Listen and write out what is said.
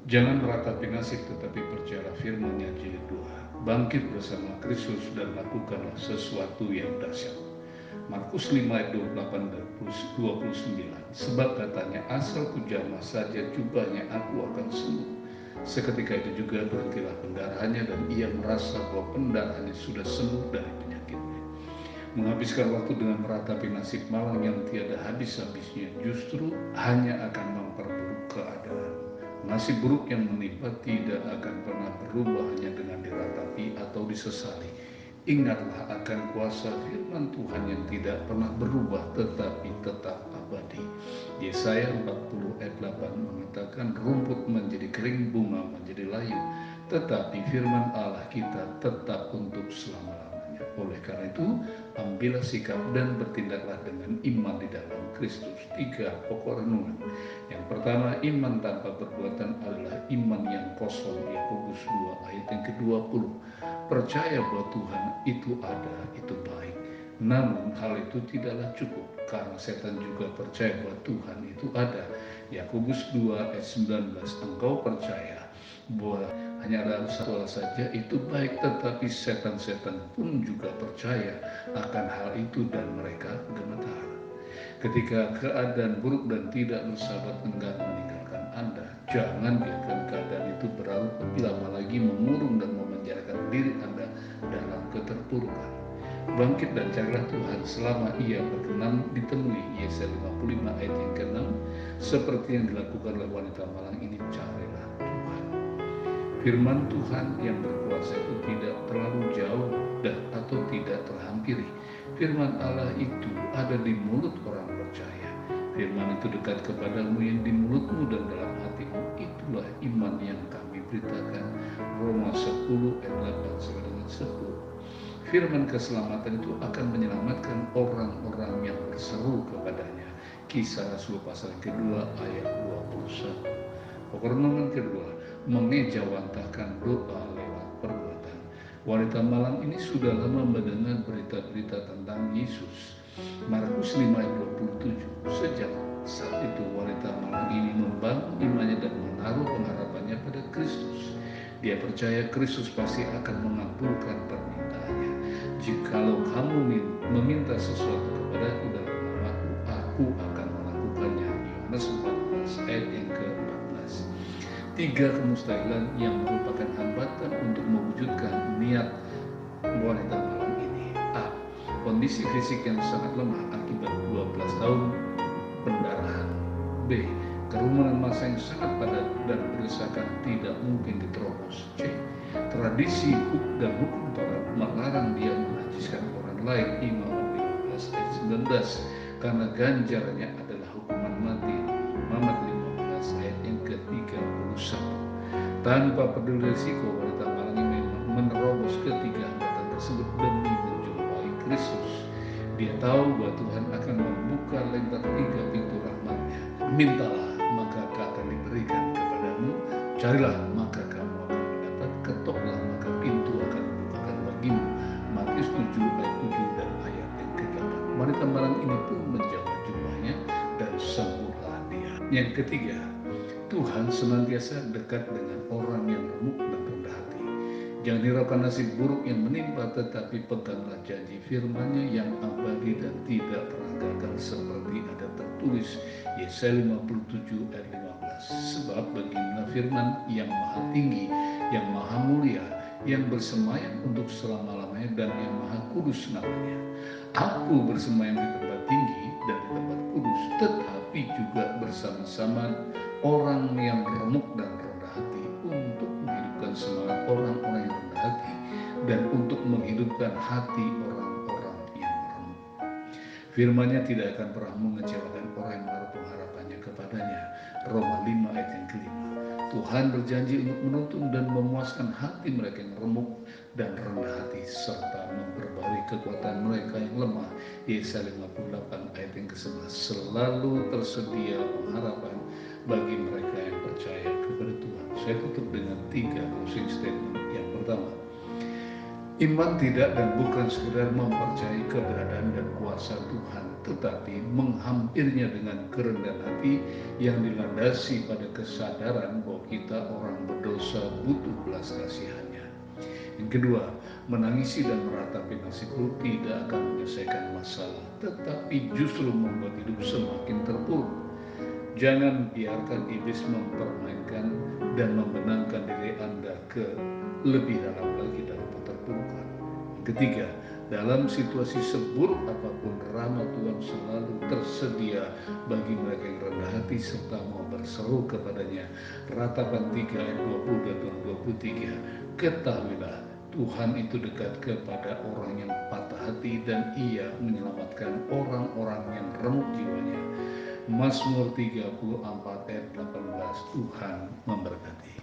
Jangan meratapi nasib tetapi percayalah firman-Nya jilid 2. Bangkit bersama Kristus dan lakukanlah sesuatu yang dahsyat. Markus 5 ayat 28 dan 29. Sebab katanya, asal kujamah saja jubahnya aku akan sembuh. Seketika itu juga berhentilah pendarahannya dan ia merasa bahwa pendarahannya sudah sembuh dari penyakitnya. Menghabiskan waktu dengan meratapi nasib malang yang tiada habis-habisnya justru hanya akan memperburuk keadaan. Nasib buruk yang menimpa tidak akan pernah berubah hanya dengan diratapi atau disesali. Ingatlah akan kuasa firman Tuhan yang tidak pernah berubah tetapi tetap abadi. Yesaya 40 ayat 8 mengatakan, rumput menjadi kering, bunga menjadi layu, tetapi firman Allah kita tetap untuk selama-lamanya. Oleh karena itu, ambillah sikap dan bertindaklah dengan iman di dalam Kristus. 3 pokok renungan. Yang pertama, iman tanpa perbuatan adalah iman yang kosong. Yakobus 2 ayat yang ke-20. Percaya bahwa Tuhan itu ada, itu baik. Namun hal itu tidaklah cukup karena setan juga percaya bahwa Tuhan itu ada. Yakobus 2 ayat 19. Engkau percaya bahwa hanya ada satu Allah saja itu baik, tetapi setan-setan pun juga percaya akan hal itu dan mereka gemetar. Ketika keadaan buruk dan tidak bersahabat enggan meninggalkan Anda, jangan biarkan keadaan itu berlarut lebih lama lagi mengurung dan memenjarakan diri Anda dalam keterpurukan. Bangkit dan carilah Tuhan selama ia berkenan ditemui. Yesaya 55 ayat yang ke-6. Seperti yang dilakukan oleh wanita malang ini, carilah Tuhan. Firman Tuhan yang berkuasa itu tidak terlalu jauh atau tidak terhampiri. Firman Allah itu ada di mulut orang percaya. Firman itu dekat kepadamu yang di mulutmu dan dalam hatimu. Itulah iman yang kami beritakan. Roma 10 ayat 8 sampai dengan 10. Firman keselamatan itu akan menyelamatkan orang-orang yang berseru kepadanya. Kisah Rasul pasal kedua ayat 21. Pokok renungan kedua, mengejawantahkan doa lewat perbuatan. Wanita malang ini sudah lama mendengar berita-berita tentang Yesus. Markus 5 ayat 27. Sejak saat itu wanita malang ini membangun imannya dan menaruh pengharapannya pada Kristus. Dia percaya Kristus pasti akan mengabulkan permintaannya. Jikalau kamu meminta sesuatu kepadaku dalam namaku, aku akan melakukannya. Yohanes 14 ayat yang ke-14. 3 kemustahilan yang merupakan hambatan untuk mewujudkan niat wanita malang ini. A. Kondisi fisik yang sangat lemah akibat 12 tahun pendarahan. B. Kerumunan massa yang sangat padat dan berdesakan tidak mungkin diterobos. C. Tradisi dan hukum Taurat melarang dia menajiskan orang lain. Imam 15 ayat 19. Karena ganjarannya adalah hukuman mati. Muhammad 15 ayat yang ke-31. Tanpa peduli risiko, wanita malang ini menerobos ketiga hambatan tersebut demi menjumpai Kristus. Dia tahu bahwa Tuhan akan membuka lebar 3 pintu rahmat-Nya. Mintalah, maka akan diberikan kepadamu. Carilah, maka kamu akan mendapat. Ketoklah, maka pintu akan dibukakan bagimu. Matius 7 ayat 7 dan ayat yang ke-8. Wanita malang ini pun menjawab jubahnya dan sembuhlah dia. Yang ketiga, Tuhan senantiasa dekat dengan orang yang remuk dan rendah hati. Jangan hiraukan nasib buruk yang menimpa, tetapi peganglah janji firman-Nya yang abadi dan tidak pernah gagal, seperti ada tertulis Yesaya 57 ayat 15. Sebab baginya firman yang maha tinggi, yang maha mulia, yang bersemayam untuk selama-lamanya, dan yang maha kudus namanya. Aku bersemayam di tempat tinggi dan di tempat kudus, tetapi juga bersama-sama orang yang remuk dan rendah hati, untuk menghidupkan semangat orang-orang yang rendah hati dan untuk menghidupkan hati orang-orang yang remuk. Firman-Nya tidak akan pernah mengecewakan orang yang menaruh pengharapannya kepadanya. Roma 5 ayat yang ke-5. Tuhan berjanji untuk menuntun dan memuaskan hati mereka yang remuk dan rendah hati, serta memperbarui kekuatan mereka yang lemah. Yesaya 58 ayat yang ke-11. Selalu tersedia pengharapan bagi mereka yang percaya kepada Tuhan. Saya tutup dengan 3 closing statement. Yang pertama, Iman tidak dan bukan sekedar mempercayai keberadaan dan kuasa Tuhan, tetapi menghampirnya dengan kerendahan hati yang dilandasi pada kesadaran bahwa kita orang berdosa butuh belas kasihannya. Yang kedua, menangisi dan meratapi nasib buruk tidak akan menyelesaikan masalah, tetapi justru membuat hidup semakin terpuruk. Jangan biarkan iblis mempermainkan dan membenamkan diri Anda ke lebih dalam lagi dalam keterpurukan. Ketiga, dalam situasi seburuk apapun, rahmat Tuhan selalu tersedia bagi mereka yang rendah hati serta mau berseru kepadanya. Ratapan 3 ayat 20 dan 23. Ketahuilah, Tuhan itu dekat kepada orang yang patah hati dan Ia menyelamatkan orang-orang yang remuk jiwanya. Mazmur 34 ayat 18. Tuhan memberkati.